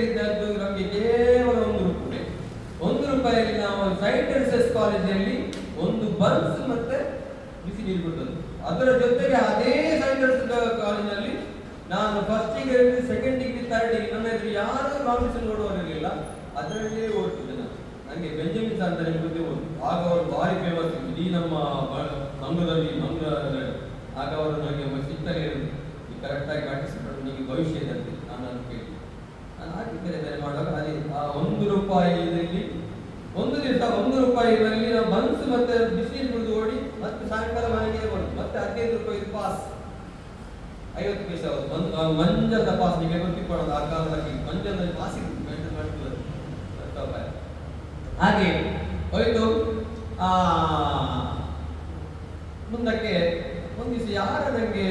ಇದ್ದದ್ದು ನಮಗೆ ಕೇವಲ 1 ರೂಪಾಯಿ. 1 ರೂಪಾಯಿಯಲ್ಲಿ ನಾವು ಸೈಂಟ್ ರಿಸರ್ಚ್ ಕಾಲೇಜಲ್ಲಿ ಒಂದು ಬನ್ಸ್ ಮತ್ತೆ ಬಿಸಿ ನೀರು ಕೊಟ್ಟದ್ದು. ಅದರ ಜೊತೆಗೆ ಅದೇ ಸೈಂಟ್ ರಿಸರ್ಚ್ ಕಾಲೇಜಲ್ಲಿ ನಾನು first degree, second degree, third degree ನನ್ನ ಎದುರು ಯಾರು ಕಾಂಪಿಟೇಷನ್ ನೋಡುವವರಿರಲಿಲ್ಲ. ಅದರಲ್ಲೇ ಓಡ್ತಿದ್ದೆ ನಾನು. ನನಗೆ ಬೆಂಜಮಿನ್ ಸರ್ ಅಂತ ನಿಮಗೆ ಗೊತ್ತು. ಆಗ ಅವರು ಭಾರಿ ಫೇಮಸ್ ಇಡೀ ನಮ್ಮ ಮಂಗಳೂರಲ್ಲಿ. ಆಗ ಅವರು ನನಗೆ ಸಿಗ್ತಾರೆ ಕರೆಕ್ಟಾಗಿ ಪಾರ್ಟಿಸಿಪೇಟ್ ನಿಮಗೆ ಭವಿಷ್ಯ ಇದೆ ಅಂತ ನಾನು ಕೇಳಿ ನಾನು ಹಾಕಿದ್ದೇನೆ ಮಾಡುವಾಗ ಅಲ್ಲಿ ಆ 1 ರೂಪಾಯಿಯಲ್ಲಿ ಒಂದು ದಿವಸ 1 ರೂಪಾಯಿನಲ್ಲಿ ನಾವು ಬನ್ಸ್ ಮತ್ತೆ ಬಿಸಿನೀರು ಕುಡಿದು ಓಡಿ ಮತ್ತೆ ಸಾಯಂಕಾಲ ಮನೆಗೆ ಬಂದು ಮತ್ತೆ 15 ರೂಪಾಯಿ ಪಾಸ್ 50 ಪೈಸೆ ಅವರು ಮಂಜದ ಪಾಸ್ ನಿಮಗೆ ಗೊತ್ತಿಕೊಳ್ಳೋದು. ಆ ಕಾಲದಲ್ಲಿ ಮಂಜದಲ್ಲಿ ಪಾಸ್ ಇತ್ತು ಹಾಗೆ ಹೋಯ್ತು. ಮುಂದಕ್ಕೆ ಒಂದು ದಿವಸ ಯಾರು ನನಗೆ